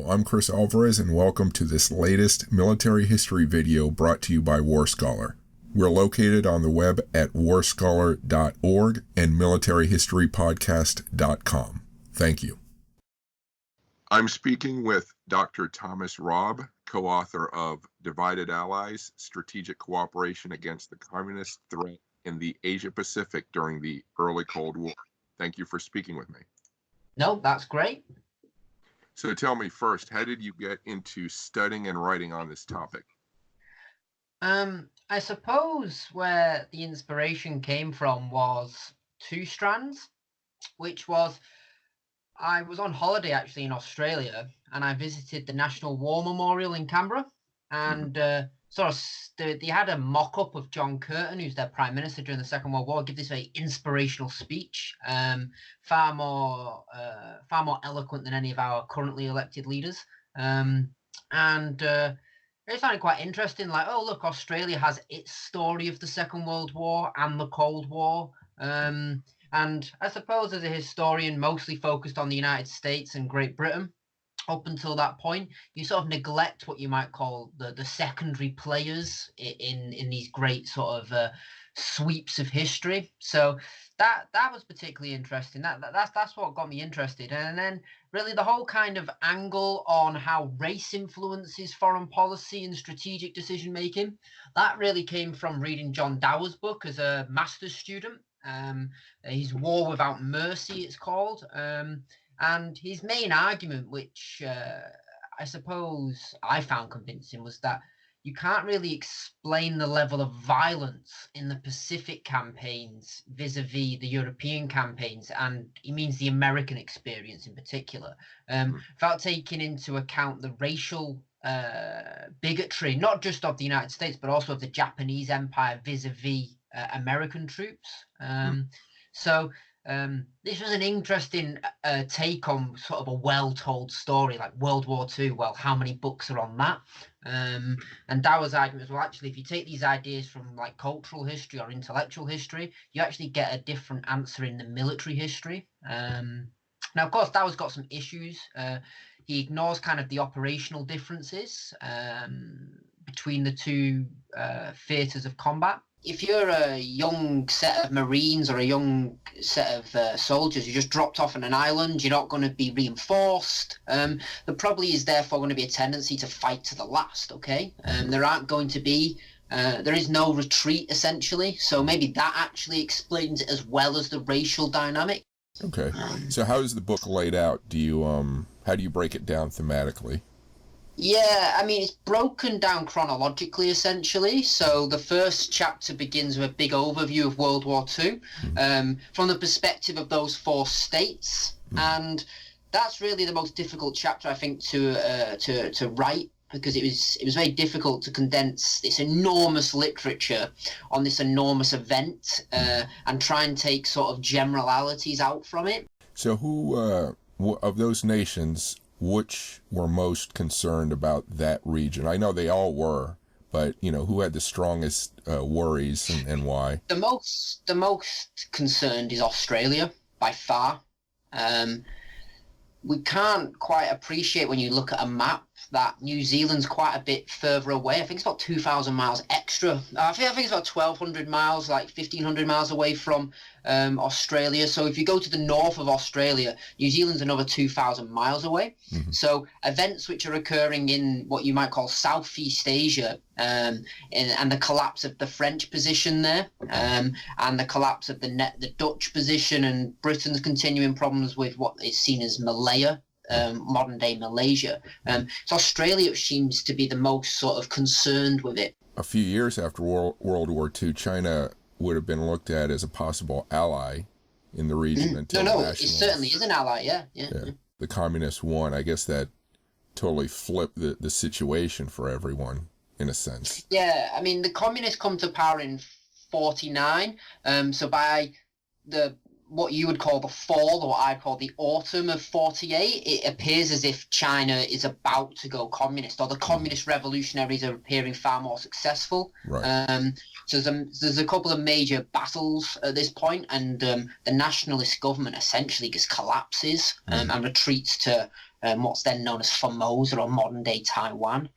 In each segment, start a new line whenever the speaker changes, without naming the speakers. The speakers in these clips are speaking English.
I'm Cris Alvarez, and welcome to this latest military history video brought to you by War Scholar. We're located on the web at warscholar.org and militaryhistorypodcast.com. Thank you. I'm speaking with Dr. Thomas Robb, co-author of Divided Allies, Strategic Cooperation Against the Communist Threat in the Asia-Pacific During the Early Cold War. Thank you for speaking with me.
No, that's great.
So tell me first, how did you get into studying and writing on this topic?
I suppose where the inspiration came from was two strands, which was I was on holiday actually in Australia, and I visited the National War Memorial in Canberra, and they had a mock-up of John Curtin, who's their Prime Minister during the Second World War, give this very inspirational speech, far more eloquent than any of our currently elected leaders, I found it quite interesting, like, oh, look, Australia has its story of the Second World War and the Cold War. And I suppose as a historian, mostly focused on the United States and Great Britain, up until that point, you sort of neglect what you might call the secondary players in these great sort of sweeps of history. So that was particularly interesting. That's what got me interested. And then really the whole kind of angle on how race influences foreign policy and strategic decision making, that really came from reading John Dower's book as a master's student. His War Without Mercy, it's called. And his main argument, which I suppose I found convincing, was that you can't really explain the level of violence in the Pacific campaigns vis-a-vis the European campaigns, and he means the American experience in particular, without taking into account the racial bigotry, not just of the United States, but also of the Japanese Empire vis-a-vis American troops. This was an interesting take on sort of a well-told story, like World War II. Well, how many books are on that? And Dower's argument was, well, actually, if you take these ideas from like cultural history or intellectual history, you actually get a different answer in the military history. Now, of course, Dower's got some issues. He ignores kind of the operational differences between the two theatres of combat. If you're a young set of Marines or a young set of soldiers, you just dropped off on an island, you're not going to be reinforced. There probably is therefore going to be a tendency to fight to the last, okay? There is no retreat, essentially. So maybe that actually explains it as well as the racial dynamic.
Okay. So how is the book laid out? How do you break it down thematically?
Yeah, I mean, it's broken down chronologically, essentially. So the first chapter begins with a big overview of World War II from the perspective of those four states. And that's really the most difficult chapter, I think, to write, because it was very difficult to condense this enormous literature on this enormous event and try and take sort of generalities out from it.
So who, of those nations, which were most concerned about that region? I know they all were, but who had the strongest worries and why?
The most concerned is Australia by far. We can't quite appreciate when you look at a map that New Zealand's quite a bit further away. I think it's about 2,000 miles extra. I think it's about 1,200 miles, like 1,500 miles away from Australia. So if you go to the north of Australia, New Zealand's another 2,000 miles away. So events which are occurring in what you might call Southeast Asia and the collapse of the French position there and the collapse of the Dutch position and Britain's continuing problems with what is seen as Malaya, modern-day Malaysia. So Australia seems to be the most sort of concerned with it.
A few years after World War II, China would have been looked at as a possible ally in the region until
it certainly is an ally, yeah.
The communists won. I guess that totally flipped the situation for everyone, in a sense.
Yeah, I mean, the communists come to power in 1949, so by what you would call the fall, or what I call the autumn of 1948, it appears as if China is about to go communist, or the communist revolutionaries are appearing far more successful.
Right.
So there's a couple of major battles at this point, and the nationalist government essentially just collapses and retreats to what's then known as Formosa or modern-day Taiwan.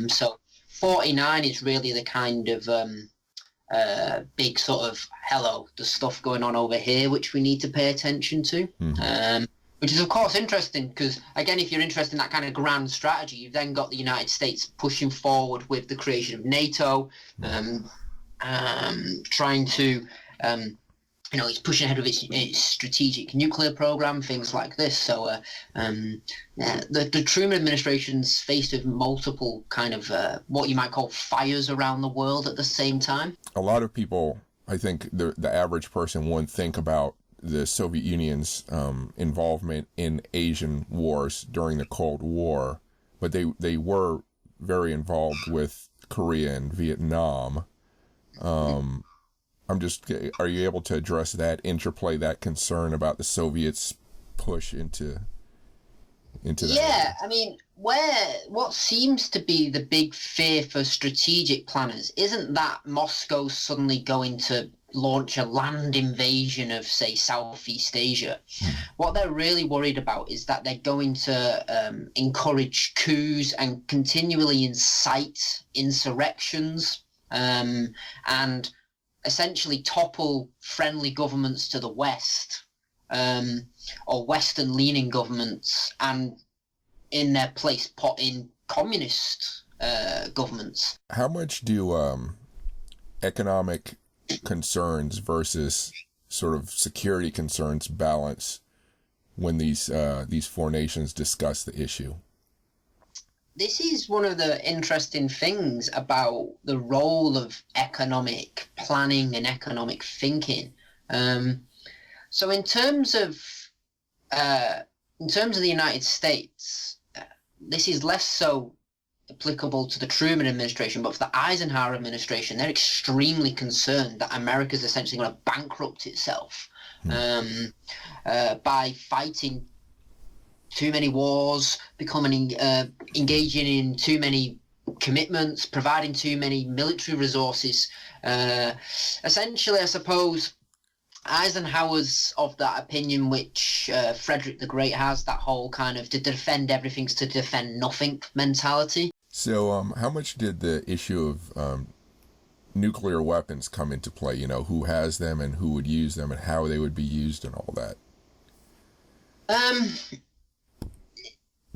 So 49 is really the kind of big sort of, hello, there's stuff going on over here which we need to pay attention to. Which is, of course, interesting because, again, if you're interested in that kind of grand strategy, you've then got the United States pushing forward with the creation of NATO, trying to, it's pushing ahead with its strategic nuclear program, things like this. So the Truman administration's faced with multiple kind of what you might call fires around the world at the same time.
A lot of people, I think the average person wouldn't think about the Soviet Union's involvement in Asian wars during the Cold War, but they were very involved with Korea and Vietnam. Are you able to address that interplay, that concern about the Soviets' push into that?
Yeah, I mean, what seems to be the big fear for strategic planners isn't that Moscow's suddenly going to launch a land invasion of, say, Southeast Asia. What they're really worried about is that they're going to encourage coups and continually incite insurrections and essentially topple friendly governments to the West or Western-leaning governments and in their place put in communist governments. How much
do economic concerns versus sort of security concerns balance when these four nations discuss the issue?
This is one of the interesting things about the role of economic planning and economic thinking. So in terms of the United States, this is less so applicable to the Truman administration, but for the Eisenhower administration, they're extremely concerned that America's essentially going to bankrupt itself by fighting too many wars, engaging in too many commitments, providing too many military resources. Essentially, I suppose Eisenhower's of that opinion, which Frederick the Great has, that whole kind of to defend everything's to defend nothing mentality.
So how much did the issue of nuclear weapons come into play? You know, who has them and who would use them and how they would be used and all that?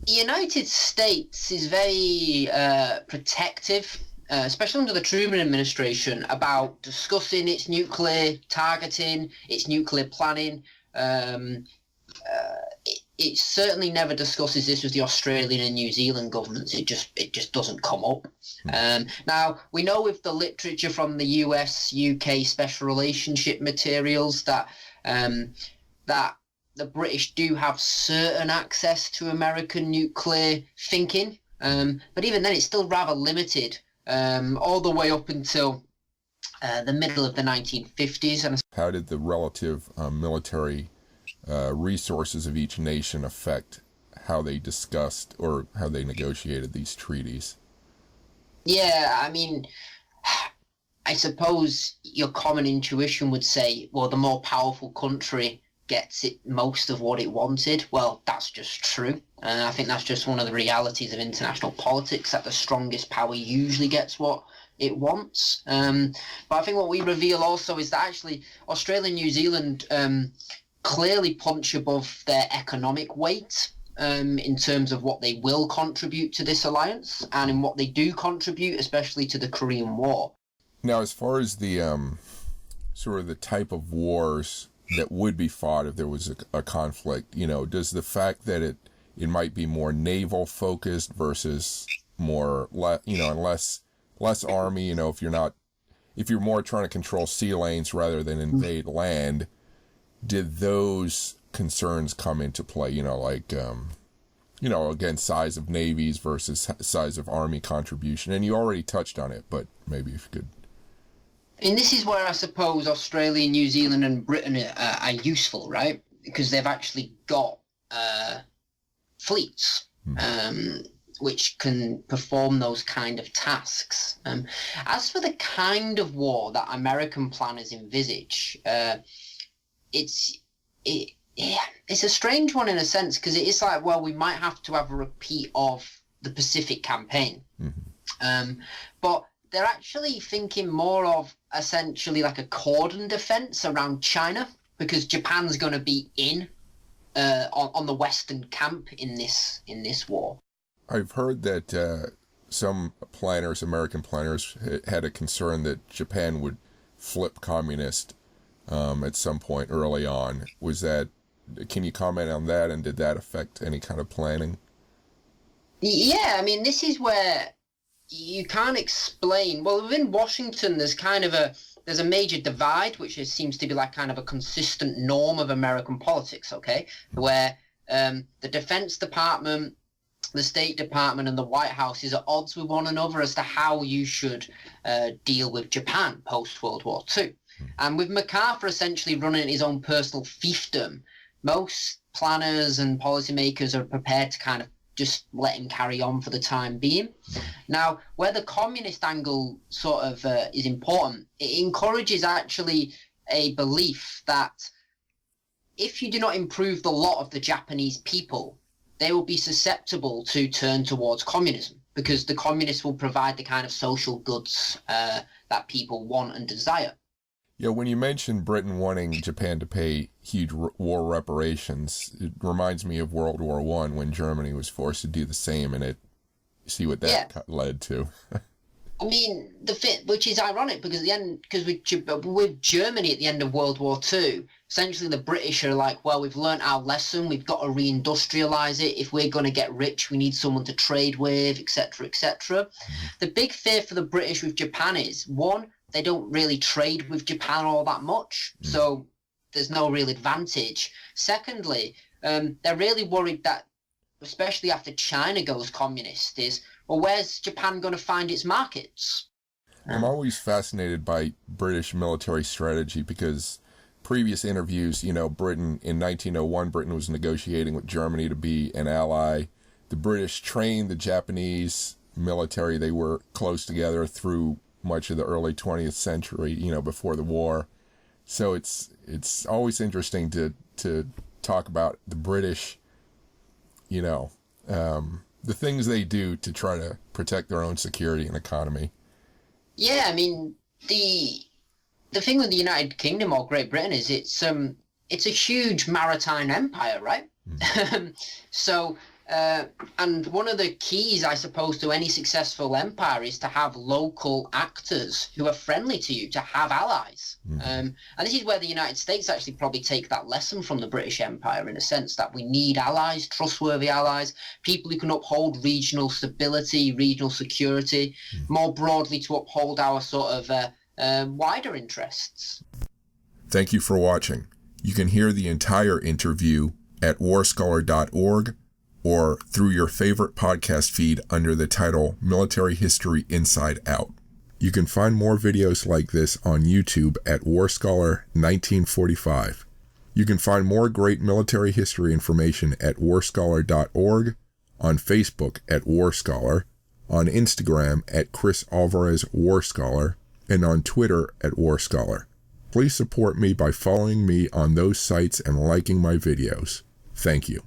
The United States is very protective, especially under the Truman administration, about discussing its nuclear targeting, its nuclear planning. It certainly never discusses this with the Australian and New Zealand governments. It just doesn't come up. Now, we know with the literature from the US, UK special relationship materials that the British do have certain access to American nuclear thinking, but even then it's still rather limited, all the way up until the middle of the 1950s. And
how did the relative military resources of each nation affect how they discussed or how they negotiated these treaties?
Yeah, I mean, I suppose your common intuition would say, well, the more powerful country gets it most of what it wanted. Well, that's just true. I think that's just one of the realities of international politics, that the strongest power usually gets what it wants. But I think what we reveal also is that actually Australia and New Zealand clearly punch above their economic weight in terms of what they will contribute to this alliance and in what they do contribute, especially to the Korean War.
Now, as far as the sort of the type of wars that would be fought if there was a conflict, you know, does the fact that it might be more naval focused versus more, less army, you know, if you're more trying to control sea lanes rather than invade land, did those concerns come into play? You know, like, again, size of navies versus size of army contribution. And you already touched on it, but maybe if you could.
And this is where I suppose Australia, New Zealand and Britain are useful, right? Because they've actually got fleets which can perform those kind of tasks. As for the kind of war that American planners envisage, yeah, it's a strange one in a sense, because it is like, well, we might have to have a repeat of the Pacific campaign. But they're actually thinking more of essentially like a cordon defense around China, because Japan's going to be in on the Western camp in this war.
I've heard that some planners, American planners, had a concern that Japan would flip communist at some point early on. Was that? Can you comment on that? And did that affect any kind of planning?
Yeah, I mean, this is where you can't explain. Well, within Washington, there's a major divide, which seems to be like kind of a consistent norm of American politics, okay? Where the Defense Department, the State Department, and the White House is at odds with one another as to how you should deal with Japan post-World War II. And with MacArthur essentially running his own personal fiefdom, most planners and policymakers are prepared to kind of just let him carry on for the time being. Now, where the communist angle sort of is important, it encourages actually a belief that if you do not improve the lot of the Japanese people, they will be susceptible to turn towards communism, because the communists will provide the kind of social goods that people want and desire.
Yeah, when you mentioned Britain wanting Japan to pay huge war reparations, it reminds me of World War I, when Germany was forced to do the same, and see what that led to.
I mean, which is ironic, because at the end, because with Germany at the end of World War II, essentially the British are like, well, we've learnt our lesson, we've got to reindustrialize it. If we're going to get rich, we need someone to trade with, etc., etc. The big fear for the British with Japan is, one, they don't really trade with Japan all that much, so there's no real advantage. Secondly, they're really worried that, especially after China goes communist, is, well, where's Japan going to find its markets?
I'm always fascinated by British military strategy, because previous interviews, Britain, in 1901, Britain was negotiating with Germany to be an ally. The British trained the Japanese military. They were close together through much of the early 20th century, before the war. So it's always interesting to talk about the British, the things they do to try to protect their own security and economy. Yeah, I mean,
the thing with the United Kingdom or Great Britain is it's a huge maritime empire, right? So and one of the keys, I suppose, to any successful empire is to have local actors who are friendly to you, to have allies. And this is where the United States actually probably take that lesson from the British Empire, in a sense that we need allies, trustworthy allies, people who can uphold regional stability, regional security, more broadly to uphold our sort of wider interests.
Thank you for watching. You can hear the entire interview at warscholar.org or through your favorite podcast feed under the title Military History Inside Out. You can find more videos like this on YouTube at Warscholar 1945. You can find more great military history information at warscholar.org, on Facebook at Warscholar, on Instagram at Cris Alvarez Warscholar, and on Twitter at Warscholar. Please support me by following me on those sites and liking my videos. Thank you.